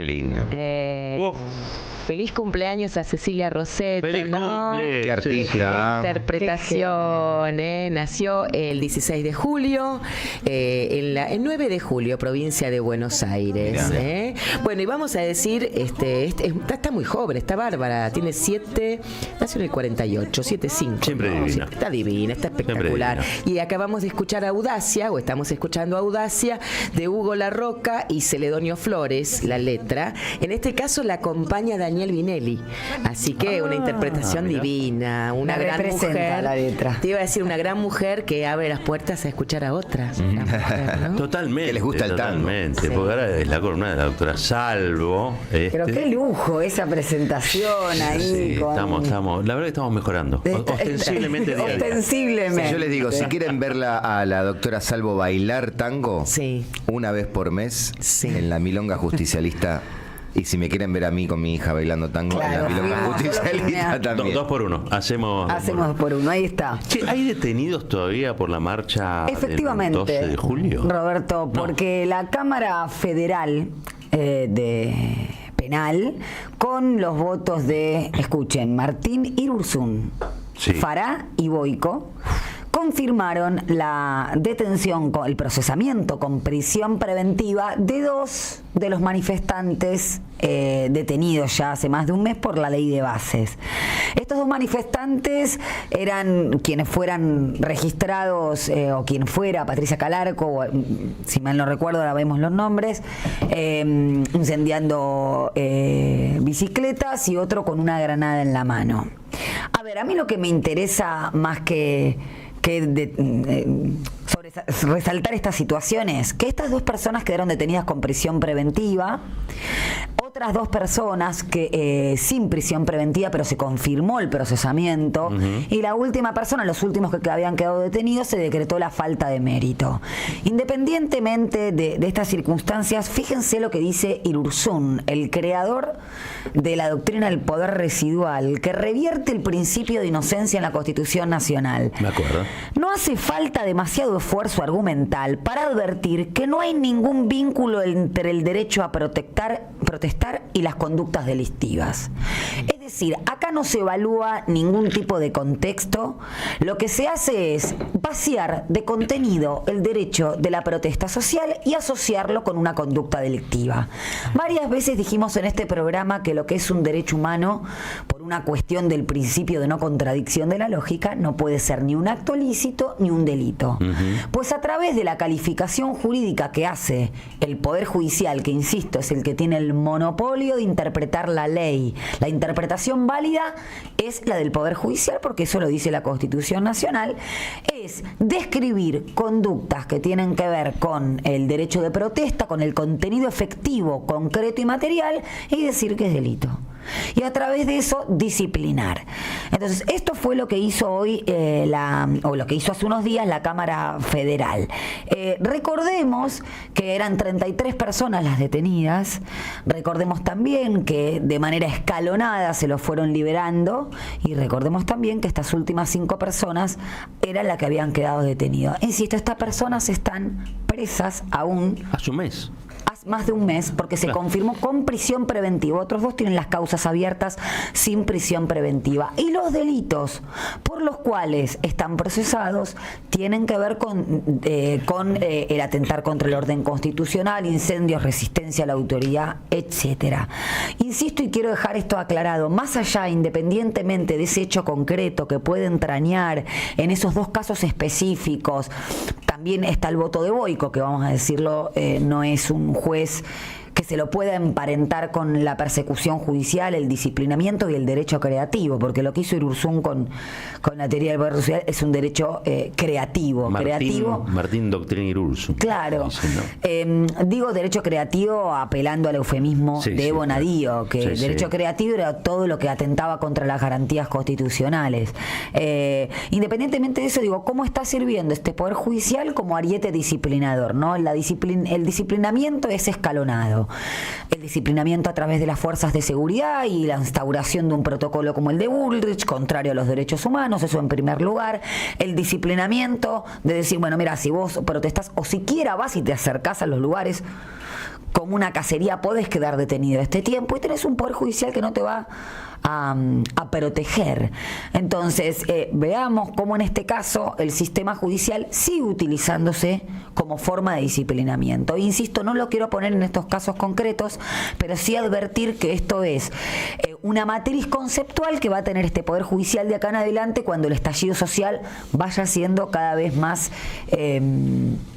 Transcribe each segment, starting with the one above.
Qué lindo. Feliz cumpleaños a Cecilia Roseto, ¿no? Qué artista. Interpretación, nació el 16 de julio, el 9 de julio, provincia de Buenos Aires. Bueno, y vamos a decir, está muy joven, está bárbara, tiene 7, nació en el 48, 7'5". Siempre ¿no? divina. Está divina, está espectacular. Y acabamos de escuchar Audacia, o estamos escuchando Audacia, de Hugo Larroca y Celedonio Flores, la letra. En este caso la acompaña Daniel Vinelli, así que una interpretación divina, una gran mujer. La letra. Te iba a decir, una gran mujer que abre las puertas a escuchar a otras. Mujer, ¿no? Totalmente. Que les gusta el tango. Totalmente, Sí. porque ahora es la columna de la doctora Salvo. Pero qué lujo esa presentación ahí. Sí, con... estamos, la verdad que estamos mejorando. Ostensiblemente día a día. Ostensiblemente. Yo les digo, si quieren verla a la doctora Salvo bailar tango, Sí. una vez por mes, Sí. en la Milonga Justicialista. Y si me quieren ver a mí con mi hija bailando tango, Claro, en la Milonga sí, Justicialista no, también. 2 por 1. Hacemos 2 por 1, ahí está. Che, ¿hay detenidos todavía por la marcha Efectivamente, del 12 de julio? Roberto, porque la Cámara Federal de Penal, con los votos de, escuchen, Martín Irurzun, Sí. Fará y Boico, confirmaron la detención, el procesamiento con prisión preventiva de 2 de los manifestantes detenidos ya hace más de un mes por la ley de bases. Estos 2 manifestantes eran quienes fueran registrados, o quien fuera, Patricia Calarco, o, si mal no recuerdo, ahora vemos los nombres, incendiando bicicletas, y otro con una granada en la mano. A ver, a mí lo que me interesa más que resaltar esta situación es que estas 2 personas quedaron detenidas con prisión preventiva. Otras 2 personas que sin prisión preventiva, pero se confirmó el procesamiento. Y la última persona, los últimos que habían quedado detenidos, se decretó la falta de mérito. Independientemente de estas circunstancias, fíjense lo que dice Irurzun, el creador de la doctrina del poder residual, que revierte el principio de inocencia en la Constitución Nacional. Me acuerdo. No hace falta demasiado esfuerzo argumental para advertir que no hay ningún vínculo entre el derecho a protestar y las conductas delictivas. Es decir, acá no se evalúa ningún tipo de contexto. Lo que se hace es vaciar de contenido el derecho de la protesta social y asociarlo con una conducta delictiva. Varias veces dijimos en este programa que lo que es un derecho humano, por una cuestión del principio de no contradicción de la lógica, no puede ser ni un acto lícito ni un delito. Pues a través de la calificación jurídica que hace el Poder Judicial, que insisto es el que tiene el monopolio de interpretar la ley, la interpretación válida es la del Poder Judicial, porque eso lo dice la Constitución Nacional, es describir conductas que tienen que ver con el derecho de protesta, con el contenido efectivo, concreto y material, y decir que es delito. Y a través de eso disciplinar. Entonces, esto fue lo que hizo hoy o lo que hizo hace unos días la Cámara Federal. Recordemos que eran 33 personas las detenidas. Recordemos también que de manera escalonada se los fueron liberando, y recordemos también que estas últimas 5 personas eran las que habían quedado detenidas. Insisto, estas personas están presas aún Hace un mes. más de un mes, porque se confirmó con prisión preventiva. Otros 2 tienen las causas abiertas sin prisión preventiva. Y los delitos por los cuales están procesados tienen que ver con el atentar contra el orden constitucional, incendios, resistencia a la autoridad, etcétera. Insisto, y quiero dejar esto aclarado, más allá, independientemente de ese hecho concreto que puede entrañar en esos 2 casos específicos, también está el voto de Boico, que vamos a decirlo, no es un juez que se lo pueda emparentar con la persecución judicial, el disciplinamiento y el derecho creativo, porque lo que hizo Irurzun con la teoría del poder social es un derecho creativo. Martín Doctrina Irurzun. Claro. Digo derecho creativo apelando al eufemismo de Evo Nadío, que derecho creativo era todo lo que atentaba contra las garantías constitucionales. Independientemente de eso, digo, ¿cómo está sirviendo este Poder Judicial como ariete disciplinador? ¿No? El disciplinamiento es escalonado. El disciplinamiento a través de las fuerzas de seguridad y la instauración de un protocolo como el de Bullrich, contrario a los derechos humanos, eso en primer lugar. El disciplinamiento de decir, bueno, mira, si vos protestás o siquiera vas y te acercás a los lugares como una cacería, podés quedar detenido este tiempo y tenés un poder judicial que no te va a proteger. Entonces, veamos cómo en este caso el sistema judicial sigue utilizándose como forma de disciplinamiento. Insisto, no lo quiero poner en estos casos concretos, pero sí advertir que esto es una matriz conceptual que va a tener este Poder Judicial de acá en adelante cuando el estallido social vaya siendo cada vez más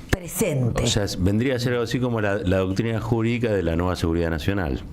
presente. O sea, vendría a ser algo así como la doctrina jurídica de la nueva seguridad nacional.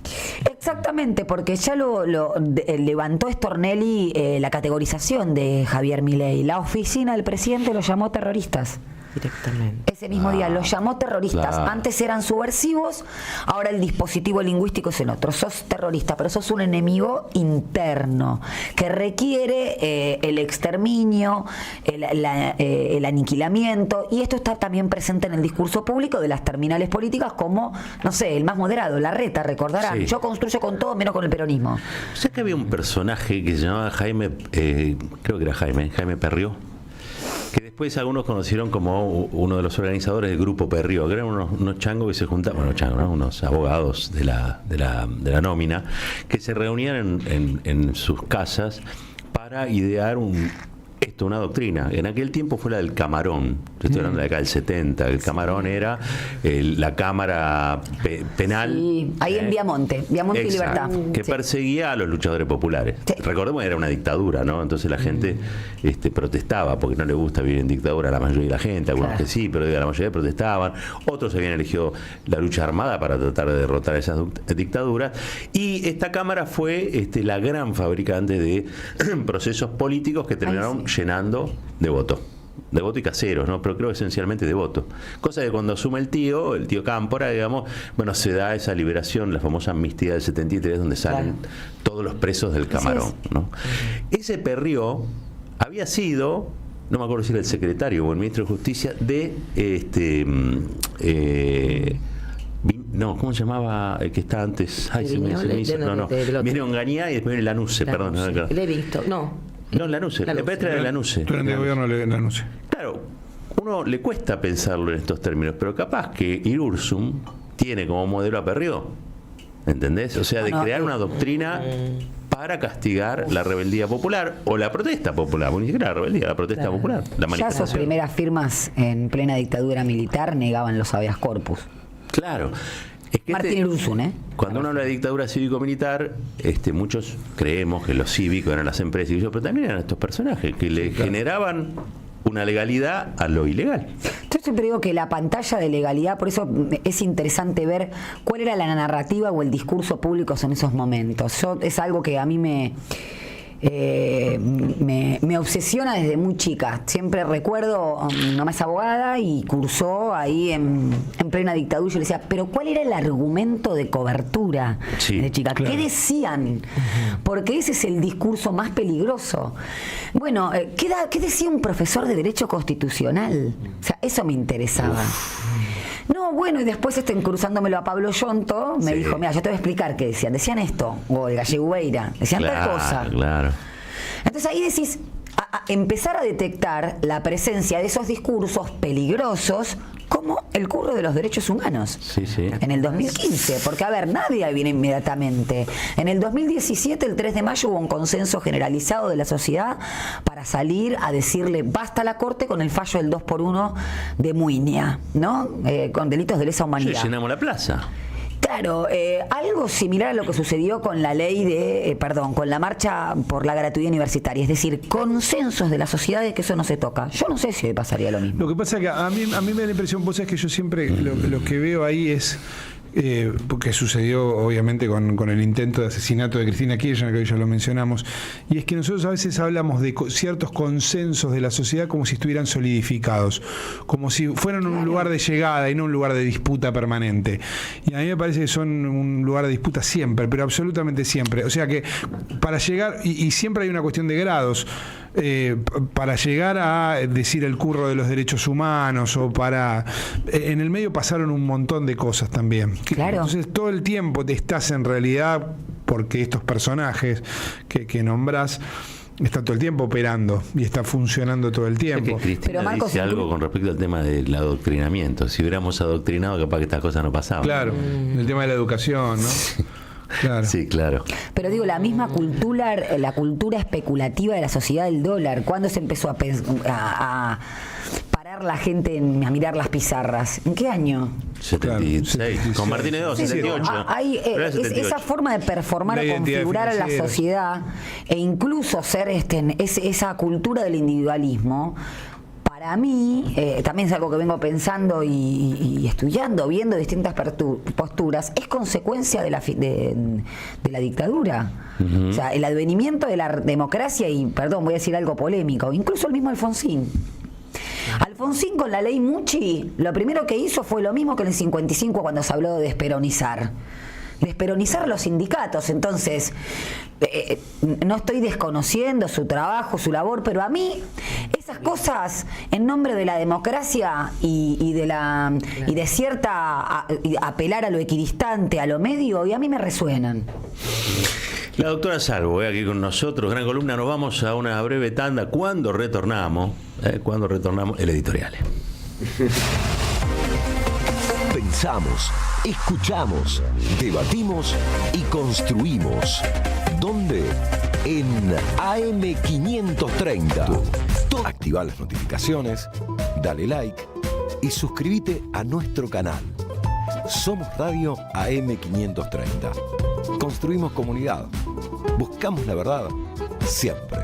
Exactamente, porque ya levantó Stornelli la categorización de Javier Milei. La oficina del presidente los llamó terroristas. Directamente. Ese mismo día los llamó terroristas. Claro. Antes eran subversivos, ahora el dispositivo lingüístico es el otro. Sos terrorista, pero sos un enemigo interno que requiere el exterminio, el aniquilamiento, y esto está también presente en el discurso público de las terminales políticas como, no sé, el más moderado, Larreta, recordarán. Sí. Yo construyo con todo menos con el peronismo. O sea que había un personaje que se llamaba Jaime, creo que era Jaime Perrió, que después algunos conocieron como uno de los organizadores del Grupo Perrió, que eran unos changos que se juntaban, unos abogados de la nómina, que se reunían en sus casas para idear una doctrina. En aquel tiempo fue la del Camarón. Estoy hablando de acá del 70. El Camarón era la Cámara Penal. Sí, ahí en Viamonte y Libertad. Que perseguía a los luchadores populares. Sí. Recordemos que era una dictadura, ¿no? Entonces la gente protestaba porque no le gusta vivir en dictadura a la mayoría de la gente, algunos que sí, pero la mayoría protestaban. Otros habían elegido la lucha armada para tratar de derrotar esas dictaduras. Y esta Cámara fue la gran fabricante de procesos políticos que terminaron llenando de votos y caseros, ¿no? Pero creo que esencialmente de votos. Cosa que cuando asume el tío Cámpora, digamos, bueno, se da esa liberación, la famosa amnistía del 73, donde salen todos los presos del Camarón, ¿no? Ese Perrió había sido, no me acuerdo si era el secretario o el ministro de Justicia de no, ¿cómo se llamaba el que está antes? Ay, se me hizo. Viene Onganía y después viene Lanuse, perdón. Le he visto, no. No, Lanuse, el Petra de Lanuse. Durante el gobierno de Lanuse. Claro, uno le cuesta pensarlo en estos términos, pero capaz que Irursum tiene como modelo a Perrió, ¿entendés? O sea, de crear una doctrina para castigar la rebeldía popular o la protesta popular, ni siquiera la rebeldía, la protesta popular, la manifestación. Ya sus primeras firmas en plena dictadura militar negaban los habeas corpus. Claro. Es que Martín Irurzun, cuando uno habla de dictadura cívico-militar, muchos creemos que los cívicos eran las empresas, pero también eran estos personajes que le generaban una legalidad a lo ilegal. Yo siempre digo que la pantalla de legalidad, por eso es interesante ver cuál era la narrativa o el discurso público en esos momentos. Es algo que a mí me obsesiona desde muy chica. Siempre recuerdo, mi mamá es abogada y cursó ahí en plena dictadura. Yo le decía, pero ¿cuál era el argumento de cobertura de chica? Claro. ¿Qué decían? Porque ese es el discurso más peligroso. Bueno, ¿qué decía un profesor de Derecho Constitucional? O sea, eso me interesaba. No, bueno, y después cruzándomelo a Pablo Yonto, me dijo, mira, yo te voy a explicar qué decían. Decían esto, o el Gallegueira, decían tal cosa. Claro. Entonces ahí decís, empezar a detectar la presencia de esos discursos peligrosos como el curro de los derechos humanos. Sí. En el 2015, porque a ver, nadie viene inmediatamente. En el 2017, el 3 de mayo, hubo un consenso generalizado de la sociedad para salir a decirle basta a la Corte con el fallo del 2x1 de Muiña, ¿no? Con delitos de lesa humanidad. Sí, llenamos la plaza. Claro, algo similar a lo que sucedió con la ley con la marcha por la gratuidad universitaria, es decir, consensos de la sociedad de que eso no se toca. Yo no sé si hoy pasaría lo mismo. Lo que pasa es que a mí me da la impresión, vos sabés que yo siempre lo que veo ahí es porque sucedió obviamente con el intento de asesinato de Cristina Kirchner, que hoy ya lo mencionamos, y es que nosotros a veces hablamos de ciertos consensos de la sociedad como si estuvieran solidificados, como si fueran un lugar de llegada y no un lugar de disputa permanente. Y a mí me parece que son un lugar de disputa siempre, pero absolutamente siempre. O sea que para llegar, y siempre hay una cuestión de grados. para llegar a decir el curro de los derechos humanos o para... en el medio pasaron un montón de cosas también. Claro. Entonces todo el tiempo te estás en realidad, porque estos personajes que nombrás están todo el tiempo operando y está funcionando todo el tiempo. Es que Cristina Pero, Marcos, dice algo con respecto al tema del adoctrinamiento. Si hubiéramos adoctrinado, capaz que estas cosas no pasaban. Claro, el tema de la educación, ¿no? Claro. Sí, claro. Pero digo, la misma cultura, la cultura especulativa de la sociedad del dólar, ¿cuándo se empezó a parar la gente a mirar las pizarras? ¿En qué año? 76. Claro, Con Martínez II, Sí, 78. hay Pero era 78. esa forma de performar La o identidad configurar a la financiera. sociedad e incluso ser esa cultura del individualismo. Para mí, también es algo que vengo pensando y estudiando, viendo distintas posturas, es consecuencia de la dictadura. O sea, el advenimiento de la democracia y, perdón, voy a decir algo polémico, incluso el mismo Alfonsín. Alfonsín con la ley Mucci, lo primero que hizo fue lo mismo que en el 55 cuando se habló de desperonizar. Desperonizar los sindicatos. Entonces, no estoy desconociendo su trabajo, su labor, pero a mí esas cosas en nombre de la democracia y de cierta apelar a lo equidistante, a lo medio, y a mí me resuenan. La doctora Salvo, aquí con nosotros, gran columna. Nos vamos a una breve tanda. Cuando retornamos, el editorial. Pensamos, escuchamos, debatimos y construimos. ¿Dónde? En AM530. Activa las notificaciones, dale like y suscríbete a nuestro canal. Somos Radio AM530. Construimos comunidad. Buscamos la verdad siempre.